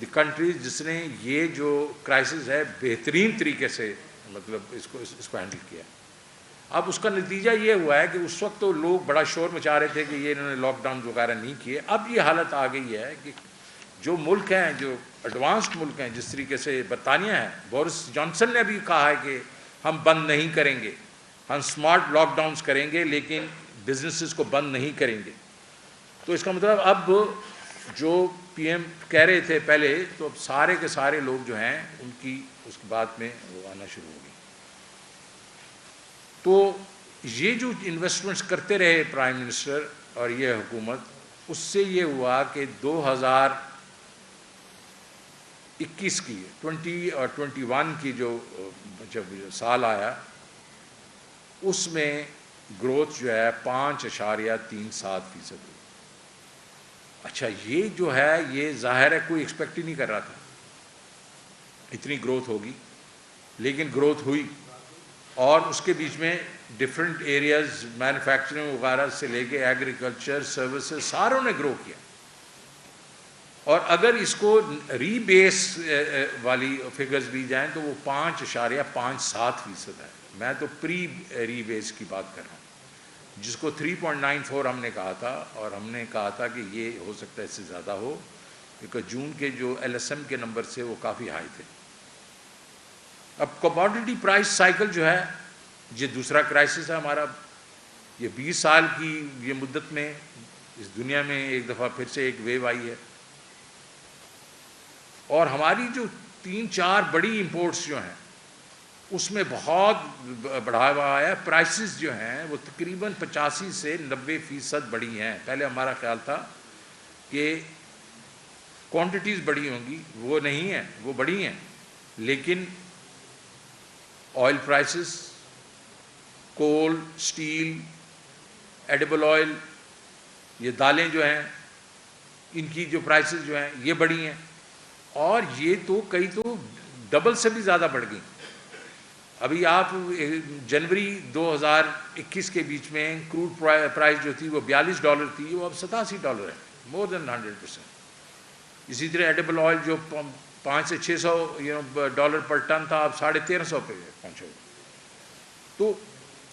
The countries جس نے یہ جو کرائسس ہے بہترین طریقے سے مطلب اس کو ہینڈل کیا. اب اس کا نتیجہ یہ ہوا ہے کہ اس وقت تو لوگ بڑا شور مچا رہے تھے کہ یہ انہوں نے لاک ڈاؤن وغیرہ نہیں کیے. اب یہ حالت آ گئی ہے کہ جو ملک ہیں جو ایڈوانسڈ ملک ہیں جس طریقے سے برطانیہ ہے, بورس جانسن نے بھی کہا ہے کہ ہم بند نہیں کریں گے, ہم اسمارٹ لاک ڈاؤنس کریں گے لیکن بزنسز کو بند نہیں کریں گے. تو اس کا مطلب اب جو پی ایم کہہ رہے تھے پہلے تو اب سارے کے سارے لوگ جو ہیں ان کی اس بات میں وہ آنا شروع ہو گئی. تو یہ جو انویسٹمنٹس کرتے رہے پرائم منسٹر اور یہ حکومت, اس سے یہ ہوا کہ 2021 کی 20 اور 21 کی جو جب سال آیا اس میں گروتھ جو ہے 5.37% ہوئی. اچھا یہ جو ہے یہ ظاہر ہے کوئی ایکسپیکٹ ہی نہیں کر رہا تھا اتنی گروتھ ہوگی, لیکن گروتھ ہوئی. اور اس کے بیچ میں ڈفرینٹ ایریاز مینوفیکچرنگ وغیرہ سے لے کے ایگریکلچر سروسز ساروں نے گرو کیا. اور اگر اس کو ری بیس والی فگرز بھی جائیں تو وہ 5.57% ہے. میں تو پری ری بیس کی بات کر رہا ہوں جس کو 3.94 ہم نے کہا تھا, اور ہم نے کہا تھا کہ یہ ہو سکتا ہے اس سے زیادہ ہو کیونکہ جون کے جو ایل ایس ایم کے نمبر سے وہ کافی ہائی تھے. اب کموڈٹی پرائس سائیکل جو ہے یہ دوسرا کرائسس ہے ہمارا. یہ 20 سال کی یہ مدت میں اس دنیا میں ایک دفعہ پھر سے ایک ویو آئی ہے, اور ہماری جو 3-4 بڑی امپورٹس جو ہیں اس میں بہت بڑھاوا آیا ہے. پرائسز جو ہیں وہ تقریباً 85 سے 90% بڑھی ہیں. پہلے ہمارا خیال تھا کہ کوانٹٹیز بڑی ہوں گی, وہ نہیں ہیں, وہ بڑی ہیں, لیکن آئل پرائسز, کول, سٹیل, ایڈیبل آئل, یہ دالیں جو ہیں ان کی جو پرائسز جو ہیں یہ بڑی ہیں, اور یہ تو کئی تو ڈبل سے بھی زیادہ بڑھ گئی. ابھی آپ جنوری 2021 کے بیچ میں کروڈ پرائس جو تھی وہ $42 تھی, وہ اب $87 ہے, مور دین 100%. اسی طرح ایڈیبل آئل جو 500 سے 600 ڈالر پر ٹن تھا اب 1350 پہ پہنچا. تو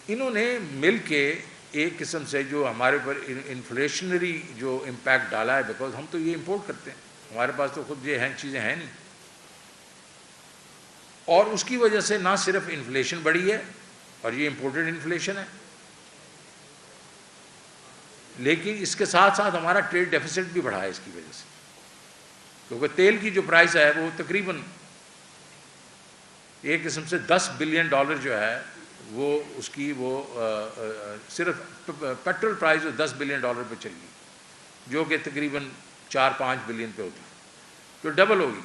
انہوں نے مل کے ایک قسم سے جو ہمارے پر انفلیشنری جو امپیکٹ ڈالا ہے, بیکاز ہم تو یہ امپورٹ کرتے ہیں, ہمارے پاس تو خود یہ چیزیں ہیں نہیں, اور اس کی وجہ سے نہ صرف انفلیشن بڑھی ہے اور یہ امپورٹڈ انفلیشن ہے, لیکن اس کے ساتھ ساتھ ہمارا ٹریڈ ڈیفیسٹ بھی بڑھا ہے اس کی وجہ سے. کیونکہ تیل کی جو پرائس ہے وہ تقریباً ایک قسم سے $10 بلین جو ہے وہ اس کی وہ صرف پیٹرول پرائز $10 بلین پہ چل گئی, جو کہ تقریباً 4-5 بلین پہ ہوتی, تو ڈبل ہوگی.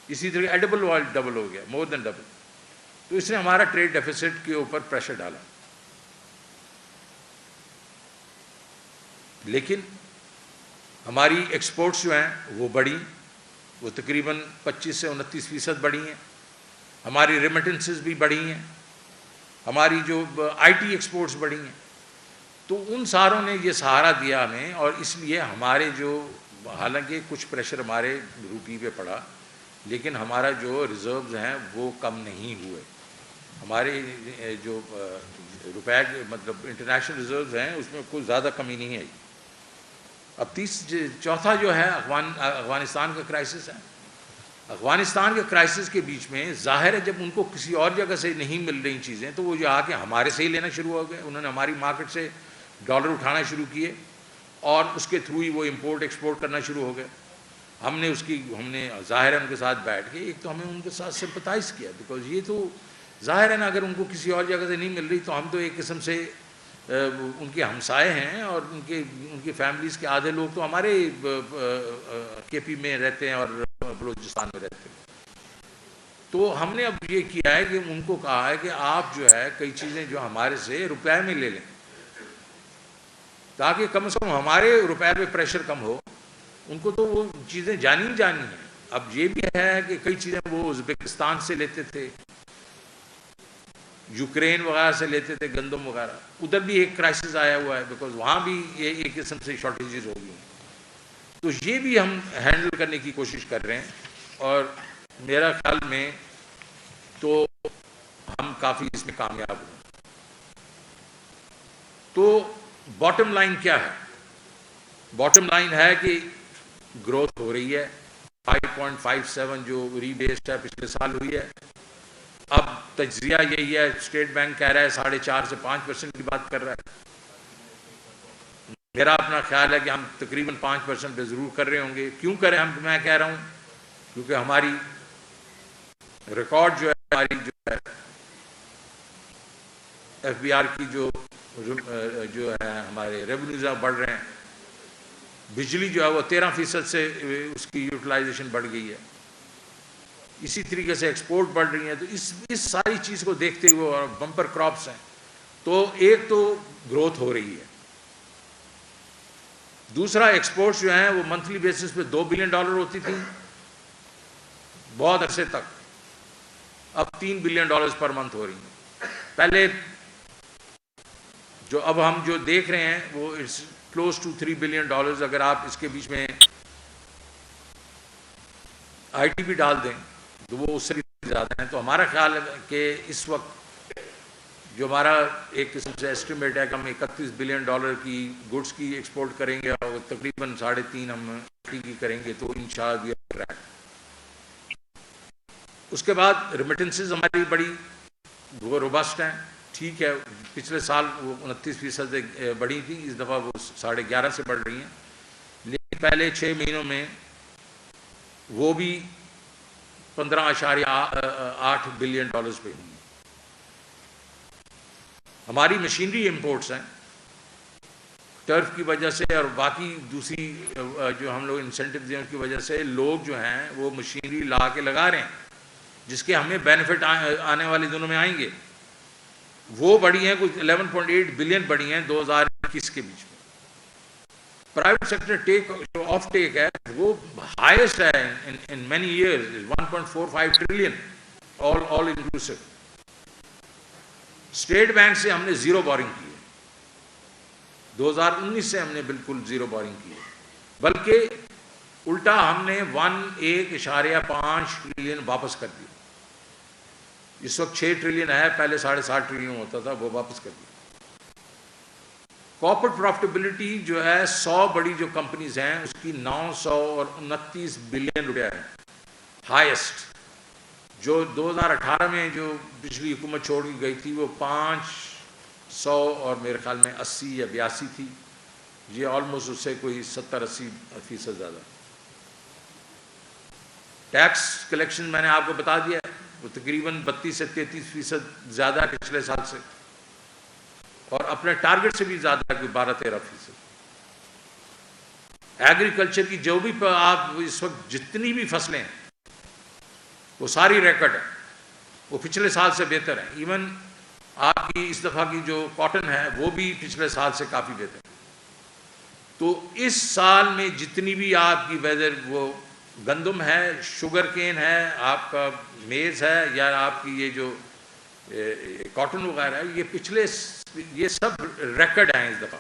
اسی طرح ایڈیبل آئل ڈبل ہو گیا, مور دین ڈبل. تو اس نے ہمارا ٹریڈ ڈیفیسٹ کے اوپر پریشر ڈالا. لیکن ہماری ایکسپورٹس جو ہیں وہ بڑھی, وہ تقریباً 25 سے 29% بڑھی ہیں. ہماری ریمیٹنسز بھی بڑھی ہیں, ہماری جو آئی ٹی ایکسپورٹس بڑھی ہیں. تو ان ساروں نے یہ سہارا دیا ہمیں, اور اس لیے ہمارے جو حالانکہ کچھ پریشر ہمارے روپی پہ پڑا, لیکن ہمارا جو ریزروز ہیں وہ کم نہیں ہوئے. ہمارے جو روپے مطلب انٹرنیشنل ریزروز ہیں اس میں کوئی زیادہ کمی نہیں آئی. اب چوتھا جو ہے افغانستان کا کرائسس ہے. افغانستان کے کرائسس کے بیچ میں ظاہر ہے جب ان کو کسی اور جگہ سے نہیں مل رہی چیزیں تو وہ جو آ کے ہمارے سے ہی لینا شروع ہو گئے. انہوں نے ہماری مارکیٹ سے ڈالر اٹھانا شروع کیے اور اس کے تھرو ہی وہ امپورٹ ایکسپورٹ کرنا شروع ہو گئے. ہم نے ظاہر ہے ان کے ساتھ بیٹھ کے ایک تو ہمیں ان کے ساتھ سمپتائز کیا, بیکاز یہ تو ظاہر ہے نا اگر ان کو کسی اور جگہ سے نہیں مل رہی تو ہم تو ایک قسم سے ان کے ہمسائے ہیں, اور ان کی فیملیز کے آدھے لوگ تو ہمارے کے پی میں رہتے ہیں اور بلوچستان میں رہتے ہیں. تو ہم نے اب یہ کیا ہے کہ ان کو کہا ہے کہ آپ جو ہے کئی چیزیں جو ہمارے سے روپے میں لے لیں تاکہ کم سے کم ہمارے روپے پہ پریشر کم ہو. ان کو تو وہ چیزیں جانی ہیں. اب یہ بھی ہے کہ کئی چیزیں وہ ازبکستان سے لیتے تھے, یوکرین وغیرہ سے لیتے تھے, گندم وغیرہ. ادھر بھی ایک کرائسس آیا ہوا ہے بیکاز وہاں بھی یہ ایک قسم سے شارٹیجز ہو گئی ہیں. تو یہ بھی ہم ہینڈل کرنے کی کوشش کر رہے ہیں. اور میرا خیال میں تو ہم کافی اس میں کامیاب ہوئے. تو باٹم لائن کیا ہے؟ باٹم لائن ہے کہ گروتھ ہو رہی ہے. 5.57 جو ری بیسڈ ہے پچھلے سال ہوئی ہے. اب تجزیہ یہی ہے، اسٹیٹ بینک کہہ رہا ہے 4.5 سے 5% کی بات کر رہا ہے. میرا اپنا خیال ہے کہ ہم تقریباً 5% پہ ضرور کر رہے ہوں گے. کیوں کریں ہم؟ میں کہہ رہا ہوں کیونکہ ہماری ریکارڈ جو ہے، ہماری جو ہے ایف بی آر کی جو ہے ہمارے ریونیوز بڑھ رہے ہیں. بجلی جو ہے وہ 13% سے اس کی یوٹیلائزیشن بڑھ گئی ہے. اسی طریقے سے ایکسپورٹ بڑھ رہی ہیں. تو اس ساری چیز کو دیکھتے ہوئے اور بمپر کراپس ہیں تو ایک تو گروتھ ہو رہی ہے. دوسرا ایکسپورٹس جو ہیں وہ منتھلی بیسس پہ $2 بلین ہوتی تھی بہت عرصے تک، اب $3 بلین پر منتھ ہو رہی ہیں. پہلے جو اب ہم جو دیکھ رہے ہیں وہ اٹس کلوز ٹو $3 بلین. اگر آپ اس کے بیچ میں آئی ٹی بھی ڈال دیں تو وہ اس سے بھی زیادہ ہیں. تو ہمارا خیال ہے کہ اس وقت جو ہمارا ایک قسم سے ایسٹیمیٹ ہے کہ ہم $31 بلین کی گڈس کی ایکسپورٹ کریں گے اور تقریباً 3.5 ہم کی کریں گے. تو انشاءاللہ بھی ٹریک. اس کے بعد ریمیٹنسز ہماری بڑی وہ روبسٹ ہیں. ٹھیک ہے، پچھلے سال وہ 29% بڑھی تھی، اس دفعہ وہ 11.5 سے بڑھ رہی ہیں. لیکن پہلے 6 مہینوں میں وہ بھی $15.8 بلین پہ ہوئی. ہماری مشینری امپورٹس ہیں ٹرف کی وجہ سے اور باقی دوسری جو ہم لوگ انسینٹیو دیں اس کی وجہ سے لوگ جو ہیں وہ مشینری لا کے لگا رہے ہیں جس کے ہمیں بینیفٹ آنے والے دنوں میں آئیں گے. وہ بڑی ہیں کچھ 11.8 بلین بڑی ہیں 2021 کے بیچ میں. پرائیویٹ سیکٹر ٹیک آف ٹیک ہے وہ ہائیسٹ ہے in many years, 1.45 trillion all inclusive. State bank سے ہم نے زیرو بورنگ کی ہے. 2019 سے ہم نے بالکل زیرو بورنگ کی ہے، بلکہ الٹا ہم نے 1.5 ٹریلین واپس کر دیا. اس وقت 6 ٹریلین ہے، پہلے 7.5 ٹریلین ہوتا تھا، وہ واپس کر دیا. کارپوریٹ پروفٹیبلٹی جو ہے 100 بڑی جو کمپنیز ہیں اس کی 929 بلین روپیہ ہے ہائیسٹ. جو 2018 میں جو پچھلی حکومت چھوڑ کی گئی تھی وہ 500 اور میرے خیال میں 80 یا 82 تھی. یہ آلموسٹ اس سے کوئی 70-80% زیادہ. ٹیکس کلیکشن میں نے آپ کو بتا دیا وہ تقریباً 32 سے 33% زیادہ ہے پچھلے سال سے، اور اپنے ٹارگٹ سے بھی زیادہ ہے، کوئی 12-13%. ایگریکلچر کی جو بھی آپ اس وقت جتنی بھی فصلیں ہیں وہ ساری ریکارڈ ہے، وہ پچھلے سال سے بہتر ہیں. ایون آپ کی اس دفعہ کی جو کاٹن ہے وہ بھی پچھلے سال سے کافی بہتر ہے. تو اس سال میں جتنی بھی آپ کی ویدر وہ گندم ہے، شوگر کین ہے، آپ کا میز ہے، یا آپ کی یہ جو کاٹن وغیرہ ہے، یہ پچھلے یہ سب ریکارڈ ہیں اس دفعہ.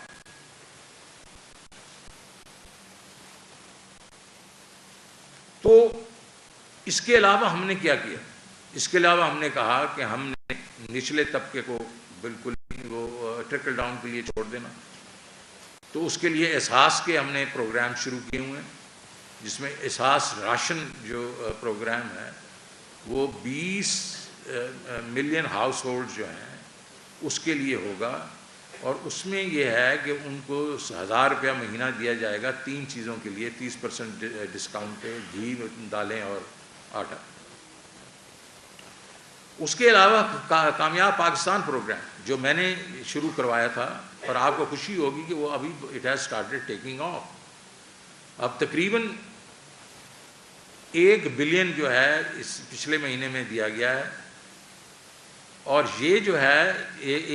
تو اس کے علاوہ ہم نے کیا کیا؟ اس کے علاوہ ہم نے کہا کہ ہم نے نچلے طبقے کو بالکل وہ ٹرکل ڈاؤن کے لیے چھوڑ دینا. تو اس کے لیے احساس کے ہم نے پروگرام شروع کیے ہوئے ہیں، جس میں احساس راشن جو پروگرام ہے وہ 20 ملین ہاؤس ہولڈ جو ہیں اس کے لیے ہوگا. اور اس میں یہ ہے کہ ان کو 1000 روپیہ مہینہ دیا جائے گا 3 چیزوں کے لیے 30% ڈسکاؤنٹ پہ، گھی، دالیں اور آٹا. اس کے علاوہ کامیاب پاکستان پروگرام جو میں نے شروع کروایا تھا، اور آپ کو خوشی ہوگی کہ وہ ابھی it has started taking of. اب تقریباً 1 بلین جو ہے اس پچھلے مہینے میں دیا گیا ہے، اور یہ جو ہے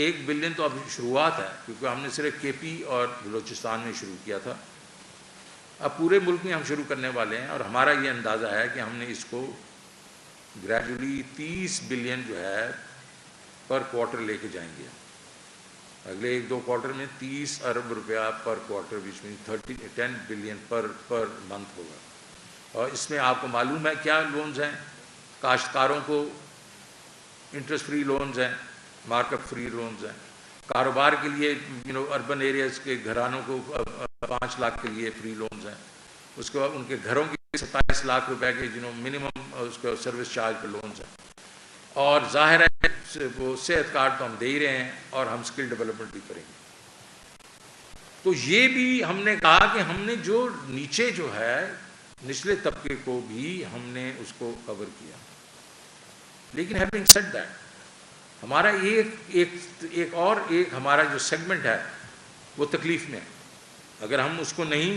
1 بلین تو اب شروعات ہے کیونکہ ہم نے صرف کے پی اور بلوچستان میں شروع کیا تھا. اب پورے ملک میں ہم شروع کرنے والے ہیں، اور ہمارا یہ اندازہ ہے کہ ہم نے اس کو گریجولی 30 بلین جو ہے پر کوارٹر لے کے جائیں گے. اگلے 1-2 کوارٹر میں 30 ارب روپیہ پر کوارٹر، وچ مین 10 بلین پر منتھ ہوگا. اور اس میں آپ کو معلوم ہے کیا لونز ہیں. کاشتکاروں کو انٹرسٹ فری لونز ہیں, مارک اپ فری لونز ہیں. کاروبار کے لیے اربن ایریاز کے گھرانوں کو 5 لاکھ کے لیے فری لونز ہیں. اس کے بعد ان کے گھروں کے 27 لاکھ روپے کے منیمم اس کا سروس چارج پہ لونز ہیں. اور ظاہر ہے وہ صحت کارڈ تو ہم دے ہی رہے ہیں, اور ہم اسکل ڈیولپمنٹ بھی کریں گے. تو یہ بھی ہم نے کہا کہ ہم نے جو نیچے جو ہے نچلے طبقے کو بھی ہم نے اس کو کور کیا. لیکن ہیونگ سیڈ دیٹ ہمارا ایک ہمارا جو سیگمنٹ ہے وہ تکلیف میں ہے. اگر ہم اس کو نہیں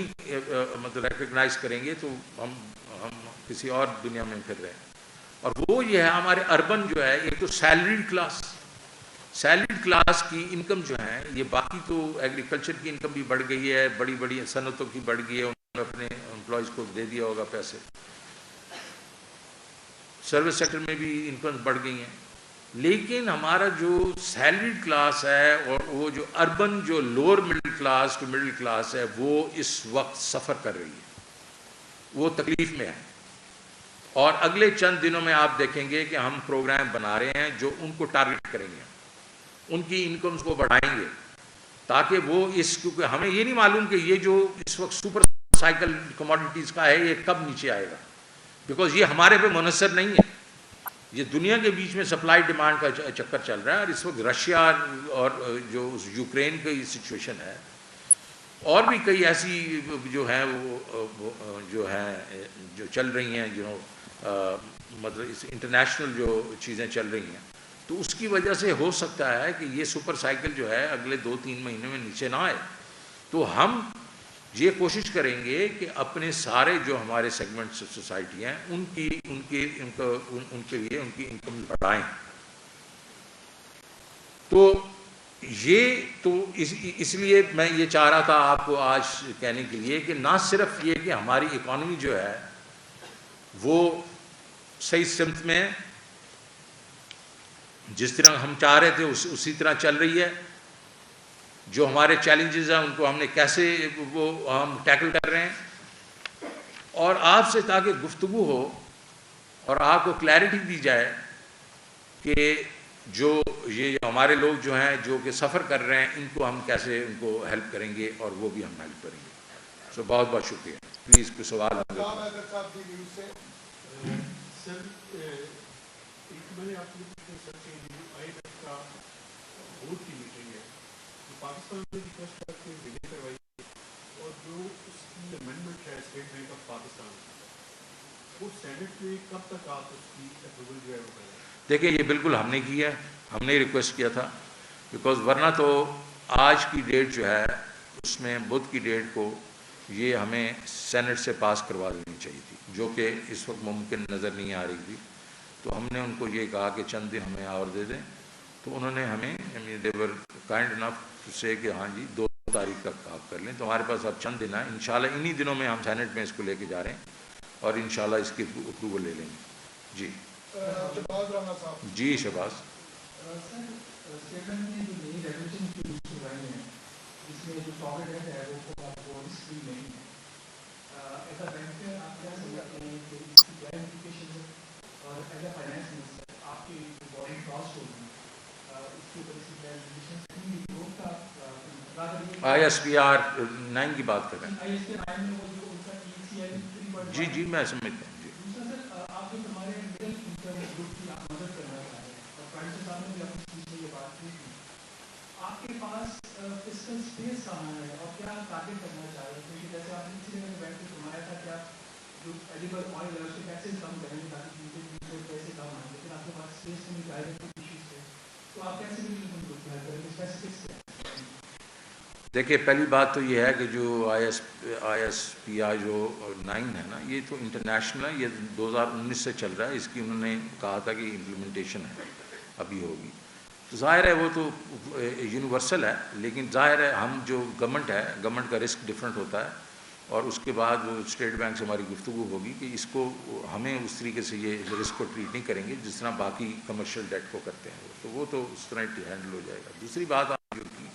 مطلب ریکگنائز کریں گے تو ہم کسی اور دنیا میں پھر رہے ہیں. اور وہ یہ ہے ہمارے اربن جو ہے, ایک تو سیلریڈ کلاس کی انکم جو ہے, یہ باقی تو ایگریکلچر کی انکم بھی بڑھ گئی ہے, بڑی بڑی صنعتوں کی بڑھ گئی ہے, انہوں نے اپنے امپلائیز کو دے دیا ہوگا پیسے. سروس سیکٹر میں بھی انکم بڑھ گئی ہیں. لیکن ہمارا جو سیلریڈ کلاس ہے اور وہ جو اربن جو lower middle class to middle class ہے, وہ اس وقت سفر کر رہی ہے, وہ تکلیف میں ہے. اور اگلے چند دنوں میں آپ دیکھیں گے کہ ہم پروگرام بنا رہے ہیں جو ان کو ٹارگٹ کریں گے, ان کی انکمز کو بڑھائیں گے, تاکہ وہ کیونکہ ہمیں یہ نہیں معلوم کہ یہ جو اس وقت سپر سائیکل کموڈیٹیز کا ہے یہ کب نیچے آئے گا, بیکاز یہ ہمارے پہ منحصر نہیں ہے. یہ دنیا کے بیچ میں سپلائی ڈیمانڈ کا چکر چل رہا ہے. اور اس وقت رشیا اور جو یوکرین کی سچویشن ہے, اور بھی کئی ایسی جو ہیں وہ جو چل رہی ہیں, مطلب اس انٹرنیشنل جو چیزیں چل رہی ہیں, تو اس کی وجہ سے ہو سکتا ہے کہ یہ سپر سائیکل جو ہے اگلے 2-3 مہینے میں نیچے نہ آئے. تو ہم یہ کوشش کریں گے کہ اپنے سارے جو ہمارے سیگمنٹ سوسائٹی ہیں ان کے لیے ان کی انکم بڑھائیں. تو اس لیے میں یہ چاہ رہا تھا آپ کو آج کہنے کے لیے کہ نہ صرف یہ کہ ہماری اکانومی جو ہے وہ صحیح سمت میں جس طرح ہم چاہ رہے تھے اسی طرح چل رہی ہے. جو ہمارے چیلنجز ہیں ان کو ہم نے کیسے وہ ہم ٹیکل کر رہے ہیں, اور آپ سے تاکہ گفتگو ہو اور آپ کو کلیئرٹی دی جائے کہ جو یہ ہمارے لوگ جو ہیں جو کہ سفر کر رہے ہیں ان کو ہم کیسے ان کو ہیلپ کریں گے, اور وہ بھی ہم ہیلپ کریں گے. بہت بہت شکریہ. پلیز کوئی سوال پاکستان نے ریکویسٹ کر کے ڈیلے کروائی, اور جو اس کی امینڈمنٹ ہے اسٹیٹ بینک آف پاکستان, وہ سینٹ میں کب تک آپ اس کی اپروول جو ہے وہ کریں؟ دیکھیں یہ بالکل ہم نے کی ہے, ہم نے ریکویسٹ کیا تھا, بیکاز ورنہ تو آج کی ڈیٹ جو ہے اس میں بدھ کی ڈیٹ کو یہ ہمیں سینٹ سے پاس کروا دینی چاہیے تھی, جو کہ اس وقت ممکن نظر نہیں آ رہی تھی. تو ہم نے ان کو یہ کہا کہ چند دن ہمیں اور دے دیں, تو انہوں نے ہمیں دیور کائنڈ انف سے کہ ہاں جی 2 تاریخ تک آپ کر لیں. تو ہمارے پاس اب چند دن ہیں, انشاءاللہ انہی دنوں میں ہم سینٹ میں اس کو لے کے جا رہے ہیں, اور انشاءاللہ اس کی اپروول لے لیں گے. جی جی شہباز. ISPR 9 کی بات کر رہے ہیں. جی میں سمجھتا ہوں. آپ کے پاس فسکل اسپیس کہاں ہے اور کیا ٹارگیٹ کرنا چاہ رہے ہیں؟ کیونکہ جیسے آپ نے اسی میں بیٹھ کے فرمایا تھا کہ آپ جو ایڈیبل آئل ہے اس کے کیسے کم کریں گے تاکہ پیسے کم آئیں, لیکن آپ کے پاس اسپیس میں ڈائریکٹ ایشوز تھے, تو آپ کیسے بھی ان کو حل کریں گے اسپیسیفکس سے؟ دیکھیے پہلی بات تو یہ ہے کہ جو ISPR جو 9 ہے نا, یہ تو انٹرنیشنل ہے, یہ 2019 سے چل رہا ہے. اس کی انہوں نے کہا تھا کہ امپلیمنٹیشن ہے ابھی ہوگی. تو ظاہر ہے وہ تو یونیورسل ہے, لیکن ظاہر ہے ہم جو گورنمنٹ کا رسک ڈفرینٹ ہوتا ہے, اور اس کے بعد وہ اسٹیٹ بینک سے ہماری گفتگو ہوگی کہ اس کو ہمیں اس طریقے سے یہ رسک کو ٹریٹ نہیں کریں گے جس طرح باقی کمرشل ڈیٹ کو کرتے ہیں. تو وہ تو اس طرح ہینڈل ہو جائے گا. دوسری بات آپ جو کی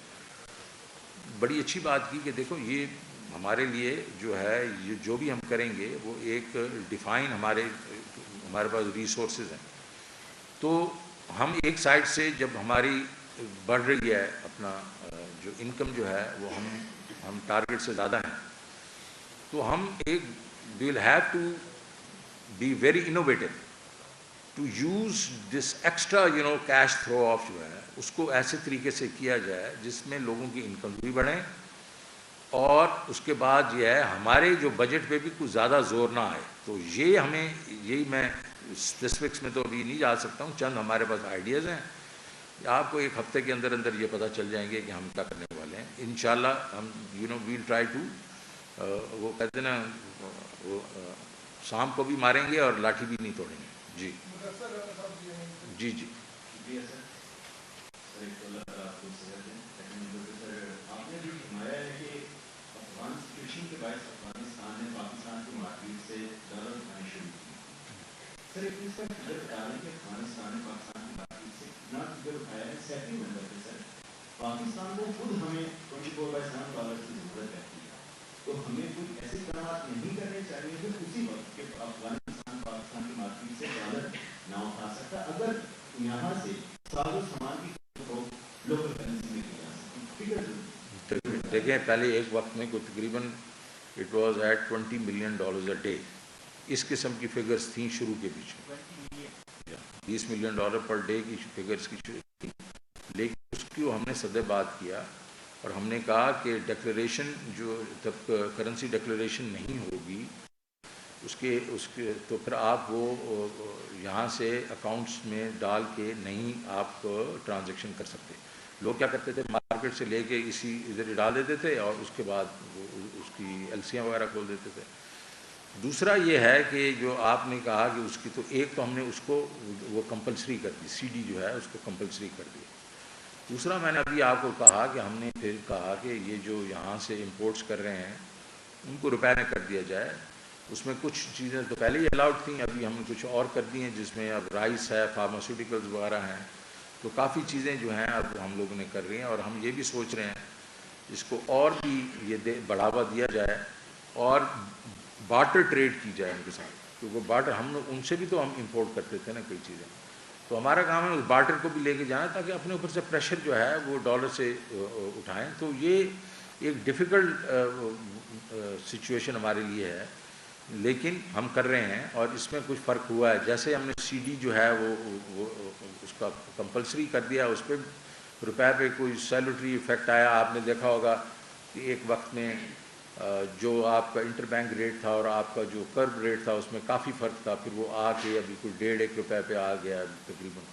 بڑی اچھی بات کی کہ دیکھو یہ ہمارے لیے جو ہے یہ جو بھی ہم کریں گے وہ ایک ڈیفائن ہمارے پاس ریسورسز ہیں. تو ہم ایک سائڈ سے جب ہماری بڑھ رہی ہے اپنا جو انکم جو ہے وہ ہم ٹارگیٹ سے زیادہ ہیں, تو ہم ایک we will have to be very innovative to use this extra cash through of جو ہے اس کو ایسے طریقے سے کیا جائے جس میں لوگوں کی انکم بھی بڑھیں, اور اس کے بعد یہ ہے ہمارے جو بجٹ پہ بھی کچھ زیادہ زور نہ آئے. تو یہ ہمیں یہی میں اسپیسیفکس میں تو ابھی نہیں جا سکتا ہوں, چند ہمارے پاس آئیڈیاز ہیں, آپ کو ایک ہفتے کے اندر اندر یہ پتہ چل جائیں گے کہ ہم کیا کرنے والے ہیں. انشاءاللہ ہم ویل ٹرائی ٹو وہ کہتے ہیں نا وہ شام کو بھی ماریں گے اور لاٹھی بھی نہیں توڑیں گے. جی جی جی سر ایک اس کا فگر بتا رہے ہیں کہ افغانستان نے پاکستان کی بات سے اتنا فگر اٹھایا ہے 7 نمبر پہ. سر پاکستان کو خود ہمیں $24/7 کی ضرورت رہتی ہے, تو ہمیں کوئی ایسے اقدامات نہیں کرنے چاہیے جو اسی وقت کہ افغانستان پاکستان کی مارکیٹ سے ڈالر نہ اٹھا سکتا اگر یہاں سے ساز و سامان کی لوکل کرنسی میں کی جا سکتی. فگر دیکھیں پہلے ایک وقت میں کوئی تقریباً it was at $20 million a day, اس قسم کی فگرز تھیں شروع کے پیچھے, $20 million پر ڈے کی فگرز کی شروع تھی. لیکن اس کی ہم نے صد بات کیا اور ہم نے کہا کہ ڈکلیریشن جو جب کرنسی ڈکلیریشن نہیں ہوگی اس کے تو پھر آپ وہ یہاں سے اکاؤنٹس میں ڈال کے نہیں آپ ٹرانزیکشن کر سکتے. لوگ کیا کرتے تھے مارکیٹ سے لے کے اسی ادھر ڈال دیتے تھے اور اس کے بعد اس کی ایلسیاں وغیرہ کھول دیتے تھے. دوسرا یہ ہے کہ جو آپ نے کہا کہ اس کی تو ایک تو ہم نے اس کو وہ کمپلسری کر دی, سی ڈی جو ہے اس کو کمپلسری کر دیا. دوسرا میں نے ابھی آپ کو کہا کہ ہم نے پھر کہا کہ یہ جو یہاں سے امپورٹس کر رہے ہیں ان کو روپے میں کر دیا جائے. اس میں کچھ چیزیں تو پہلے ہی الاؤڈ تھیں, ابھی ہم نے کچھ اور کر دی ہیں جس میں اب رائس ہے, فارماسیوٹیکلز وغیرہ ہیں, تو کافی چیزیں جو ہیں اب ہم لوگوں نے کر رہی ہیں. اور ہم یہ بھی سوچ رہے ہیں اس کو اور بھی یہ بڑھاوا دیا جائے اور بارٹر ٹریڈ کی جائے ان کے ساتھ, کیونکہ بارٹر ہم ان سے بھی تو ہم امپورٹ کرتے تھے نا کئی چیزیں. تو ہمارا کام ہے اس بارٹر کو بھی لے کے جانا تاکہ اپنے اوپر سے پریشر جو ہے وہ ڈالر سے اٹھائیں. تو یہ ایک ڈیفیکلٹ سچویشن ہمارے لیے ہے, لیکن ہم کر رہے ہیں اور اس میں کچھ فرق ہوا ہے. جیسے ہم نے سی ڈی جو ہے وہ اس کا کمپلسری کر دیا, اس پہ روپے پہ کوئی سیلوٹری افیکٹ آیا. آپ نے دیکھا ہوگا کہ ایک وقت میں جو آپ کا انٹر بینک ریٹ تھا اور آپ کا جو کرب ریٹ تھا اس میں کافی فرق تھا, پھر وہ آ کے ابھی کوئی $1.5 پہ آ گیا تقریباً.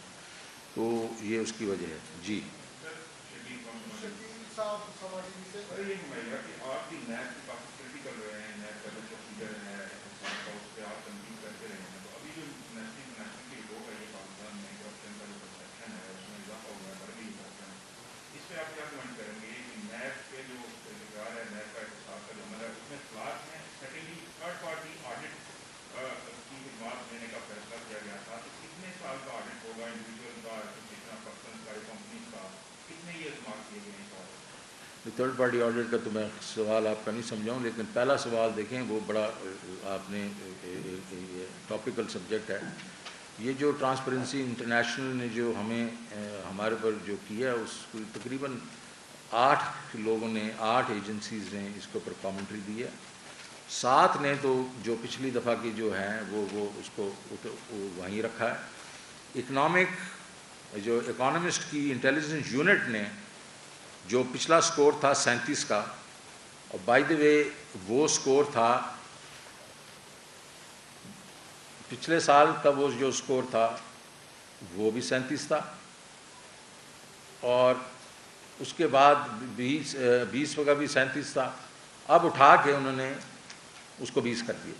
تو یہ اس کی وجہ ہے. جی تھرڈ پارٹی آڈٹ کا تو میں سوال آپ کا نہیں سمجھاؤں, لیکن پہلا سوال دیکھیں وہ بڑا آپ نے ٹاپیکل سبجیکٹ ہے. یہ جو ٹرانسپیرنسی انٹرنیشنل نے جو ہمیں ہمارے پر جو کیا اس کو تقریباً 8 لوگوں نے 8 ایجنسیز نے اس کے اوپر کامنٹری دی ہے. 7 نے تو جو پچھلی دفعہ کی جو ہیں وہ اس کو وہیں رکھا ہے. جو اکانومسٹ کی انٹیلیجنس یونٹ نے جو پچھلا سکور تھا 37 کا, اور بائی دی وے وہ سکور تھا پچھلے سال کا, وہ جو سکور تھا وہ بھی 37 تھا, اور اس کے بعد 20 کا بھی 37 تھا. اب اٹھا کے انہوں نے اس کو 20 کر دیا.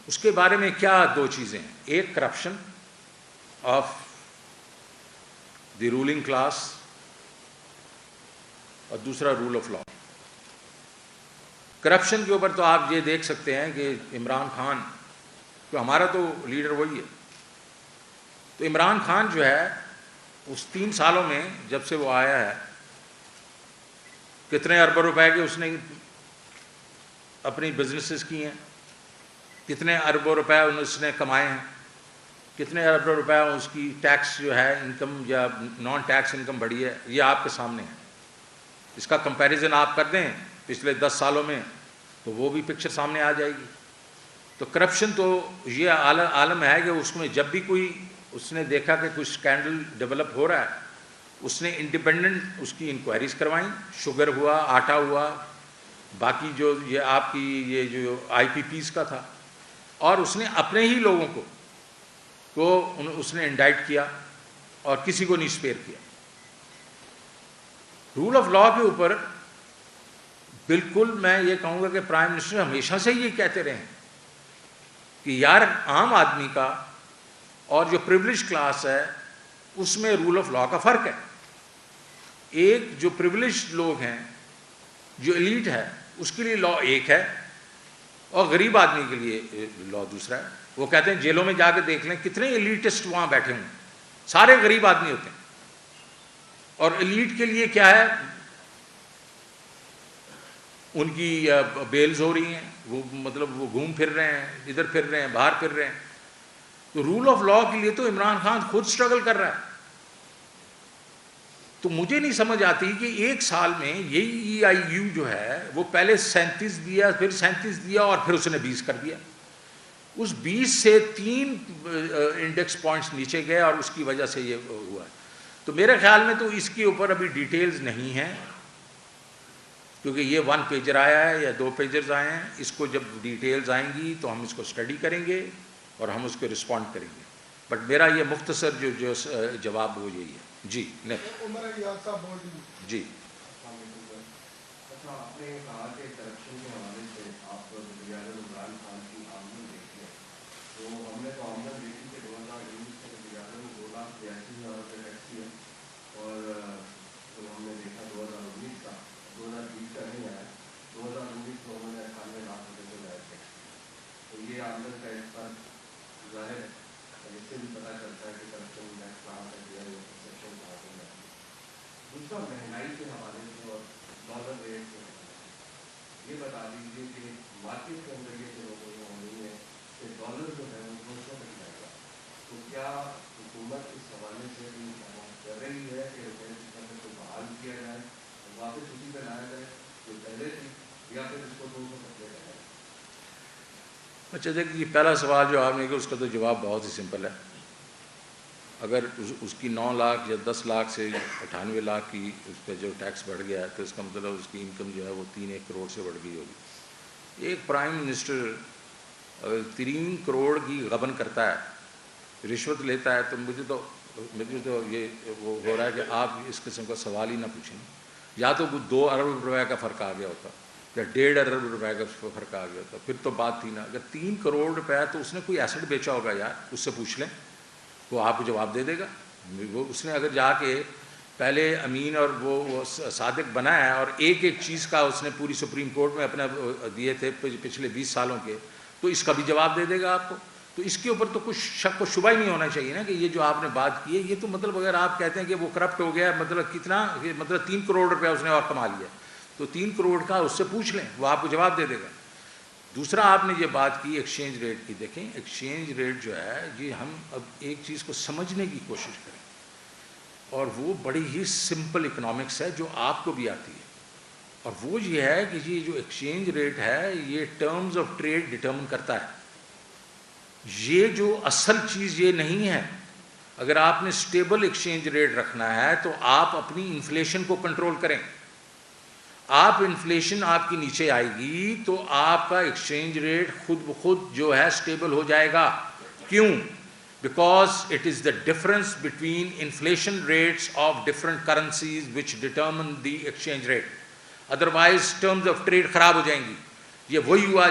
اس کے بارے میں کیا 2 چیزیں ہیں, ایک corruption of the ruling class اور دوسرا رول آف لا. کرپشن کے اوپر تو آپ یہ دیکھ سکتے ہیں کہ عمران خان, تو ہمارا تو لیڈر وہی ہے, تو عمران خان جو ہے اس 3 سالوں میں جب سے وہ آیا ہے کتنے اربوں روپے کے اس نے اپنی بزنسز کی ہیں, کتنے اربوں روپے اس نے کمائے ہیں, کتنے ارب روپے اس کی ٹیکس جو ہے انکم یا نان ٹیکس انکم بڑھی ہے, یہ آپ کے سامنے ہے. اس کا کمپیریزن آپ کر دیں پچھلے 10 سالوں میں تو وہ بھی پکچر سامنے آ جائے گی. تو کرپشن تو یہ عالم ہے کہ اس میں جب بھی کوئی اس نے دیکھا کہ کوئی اسکینڈل ڈیولپ ہو رہا ہے, اس نے انڈیپینڈنٹ اس کی انکوائریز کروائیں, شوگر ہوا, آٹا ہوا, باقی جو یہ آپ کی یہ جو آئی پی پیز کا تھا, اور اس نے اپنے ہی لوگوں کو اس نے انڈائٹ کیا اور کسی کو نہیں اسپیئر کیا. رول آف لا کے اوپر بالکل میں یہ کہوں گا کہ پرائم منسٹر ہمیشہ سے یہ کہتے رہے کہ یار عام آدمی کا اور جو پریویلیج کلاس ہے اس میں رول آف لا کا فرق ہے. ایک جو پریویلیج لوگ ہیں, جو ایلیٹ ہے, اس کے لیے لا ایک ہے, اور غریب آدمی کے لیے لا دوسرا ہے. وہ کہتے ہیں جیلوں میں جا کے دیکھ لیں کتنے ایلیٹسٹ وہاں بیٹھے ہوئے, سارے غریب آدمی ہوتے ہیں. اور ایلیٹ کے لیے کیا ہے, ان کی بیلز ہو رہی ہیں, وہ مطلب وہ گھوم پھر رہے ہیں, ادھر پھر رہے ہیں, باہر پھر رہے ہیں. تو رول آف لا کے لیے تو عمران خان خود سٹرگل کر رہا ہے. تو مجھے نہیں سمجھ آتی کہ ایک سال میں یہی ای آئی یو جو ہے وہ پہلے 37 دیا, پھر 37 دیا, اور پھر اس نے 20 کر دیا. اس 20 سے 3 انڈیکس پوائنٹس نیچے گئے, اور اس کی وجہ سے یہ ہوا ہے. تو میرے خیال میں تو اس کے اوپر ابھی ڈیٹیلز نہیں ہیں, کیونکہ یہ 1 پیجر آیا ہے یا 2 پیجرز آئے ہیں. اس کو جب ڈیٹیلز آئیں گی تو ہم اس کو اسٹڈی کریں گے اور ہم اس کو رسپونڈ کریں گے. بٹ میرا یہ مختصر جو جواب وہ یہی ہے. جی جی اچھا, آپ نے کہا کہ کرپشن کے حوالے سے آپ عمران خان کی آمدن دیکھی ہے, تو ہم نے تو آمدن دیکھی کہ 2019 میں 2 لاکھ 82,000 روپے ٹیکس کیا, اور جو ہم نے دیکھا 2019 کا 2020 کا نہیں آیا, 2019 میں انہوں نے 98 لاکھ روپے کو ظاہر کیا. تو یہ آمدن کا ایک پر ظاہر ہے, اس سے بھی پتہ چلتا ہے کہ کرپشن ٹیکس کہاں سے دیا ہے, سیکشن کہاں سے ہے. دوسرا مہنگائی کے حوالے سے اور ڈالر ریٹ کے حوالے سے یہ بتا دیجیے کہ مارکیٹ کے اندر یہ جو ہو رہی ہے کہ ڈالر جو ہے وہ 200 تک جائے گا, تو کیا حکومت اس حوالے سے بھی کر رہی ہے کہ روپے سسٹم کو بحال کیا جائے, واپس اسی پہ لایا جائے جو پہلے تھی, یا پھر اس کو 200 تک لے جائے؟ اچھا دیکھیے, پہلا سوال جو آپ نے کیا اس کا تو جواب بہت ہی سمپل ہے. اگر اس کی 9 لاکھ یا 10 لاکھ سے 98 لاکھ کی اس پہ جو ٹیکس بڑھ گیا ہے, تو اس کا مطلب اس کی انکم جو ہے وہ 3-1 کروڑ سے بڑھ گئی ہوگی. ایک پرائم منسٹر اگر 3 کروڑ کی غبن کرتا ہے, رشوت لیتا ہے, تو مجھے تو یہ وہ ہو رہا ہے کہ آپ اس قسم کا سوال ہی نہ پوچھیں. یا تو 2 ارب روپے کا فرق آ گیا ہوتا, یا 1.5 ارب روپے کا فرق آ گیا ہوتا, پھر تو بات تھی نا. اگر 3 کروڑ روپے تو اس نے کوئی ایسٹ بیچا ہوگا یار, اس سے پوچھ لیں, وہ آپ کو جواب دے دے گا. وہ اس نے اگر جا کے پہلے امین اور وہ صادق بنا ہے, اور ایک چیز کا اس نے پوری سپریم کورٹ میں اپنا دیے تھے پچھلے 20 سالوں کے, تو اس کا بھی جواب دے دے گا آپ کو. تو اس کے اوپر تو کچھ شک و شبہ ہی نہیں ہونا چاہیے نا کہ یہ جو آپ نے بات کی ہے یہ تو مطلب اگر آپ کہتے ہیں کہ وہ کرپٹ ہو گیا, مطلب کتنا, مطلب 3 کروڑ روپے اس نے اور کما لیا, تو 3 کروڑ کا اس سے پوچھ لیں, وہ آپ کو جواب دے دے گا. دوسرا آپ نے یہ بات کی ایکسچینج ریٹ کی. دیکھیں ایکسچینج ریٹ جو ہے یہ ہم اب ایک چیز کو سمجھنے کی کوشش کریں, اور وہ بڑی ہی سمپل اکنامکس ہے جو آپ کو بھی آتی ہے, اور وہ یہ ہے کہ یہ جو ایکسچینج ریٹ ہے یہ ٹرمز آف ٹریڈ ڈٹرمن کرتا ہے. یہ جو اصل چیز یہ نہیں ہے. اگر آپ نے سٹیبل ایکسچینج ریٹ رکھنا ہے تو آپ اپنی انفلیشن کو کنٹرول کریں. آپ انفلیشن آپ کی نیچے آئے گی تو آپ کا ایکسچینج ریٹ خود بخود جو ہے سٹیبل ہو جائے گا. کیوں؟ Because it is the difference between inflation rates of different currencies which determine the exchange rate. Otherwise terms of trade خراب ہو جائیں گی. یہ وہی ہوا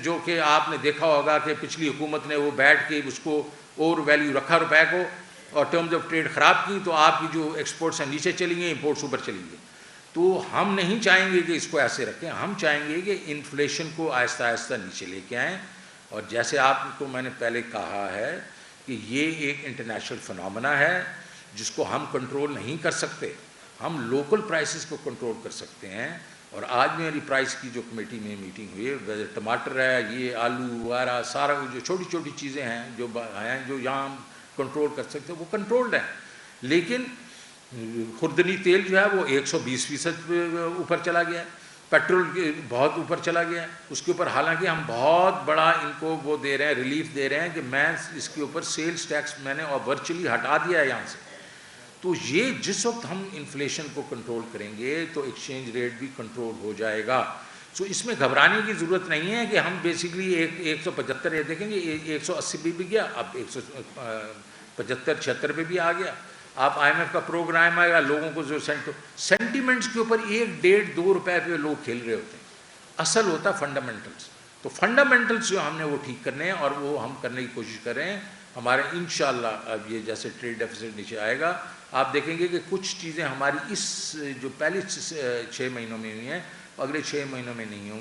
جو کہ آپ نے دیکھا ہوگا کہ پچھلی حکومت نے وہ بیٹھ کے اس کو اوور ویلیو رکھا روپے کو, اور ٹرمز آف ٹریڈ خراب کی, تو آپ کی جو ایکسپورٹس ہیں نیچے چلی گئیں, امپورٹس اوپر چلی گئی. تو ہم نہیں چاہیں گے کہ اس کو ایسے رکھیں, ہم چاہیں گے کہ انفلیشن کو آہستہ آہستہ نیچے لے کے آئیں. اور جیسے آپ کو میں نے پہلے کہا ہے کہ یہ ایک انٹرنیشنل فنامنا ہے جس کو ہم کنٹرول نہیں کر سکتے. ہم لوکل پرائسز کو کنٹرول کر سکتے ہیں. اور آج میری پرائس کی جو کمیٹی میں میٹنگ ہوئی ہے, ٹماٹر ہے, یہ آلو وغیرہ سارا جو چھوٹی چھوٹی چیزیں ہیں جو یہاں ہم کنٹرول کر سکتے ہیں وہ کنٹرولڈ ہیں. لیکن خوردنی تیل جو ہے وہ 120% اوپر چلا گیا ہے, پیٹرول بہت اوپر چلا گیا ہے اس کے اوپر. حالانکہ ہم بہت بڑا ان کو وہ دے رہے ہیں, ریلیف دے رہے ہیں کہ میں اس کے اوپر سیلز ٹیکس میں نے ورچولی ہٹا دیا ہے یہاں سے. تو یہ جس وقت ہم انفلیشن کو کنٹرول کریں گے تو ایکسچینج ریٹ بھی کنٹرول ہو جائے گا. سو اس میں گھبرانے کی ضرورت نہیں ہے کہ ہم بیسیکلی 175 دیکھیں گے, 180 بھی گیا, اب 175-76 پہ بھی آ گیا. آپ IMF کا پروگرام آئے گا, لوگوں کو جو سینٹیمنٹس کے اوپر 1-1.5-2 روپے پہ لوگ کھیل رہے ہوتے ہیں. اصل ہوتا ہے فنڈامنٹلس. تو فنڈامنٹلس جو ہم نے وہ ٹھیک کرنے ہیں اور وہ ہم کرنے کی کوشش کر رہے ہیں. ہمارے انشاءاللہ اب یہ جیسے ٹریڈ ڈیفیسٹ نیچے آئے گا, آپ دیکھیں گے کہ کچھ چیزیں ہماری اس جو پہلے 6 مہینوں میں ہوئی ہیں اگلے 6 مہینوں میں نہیں ہوں گی.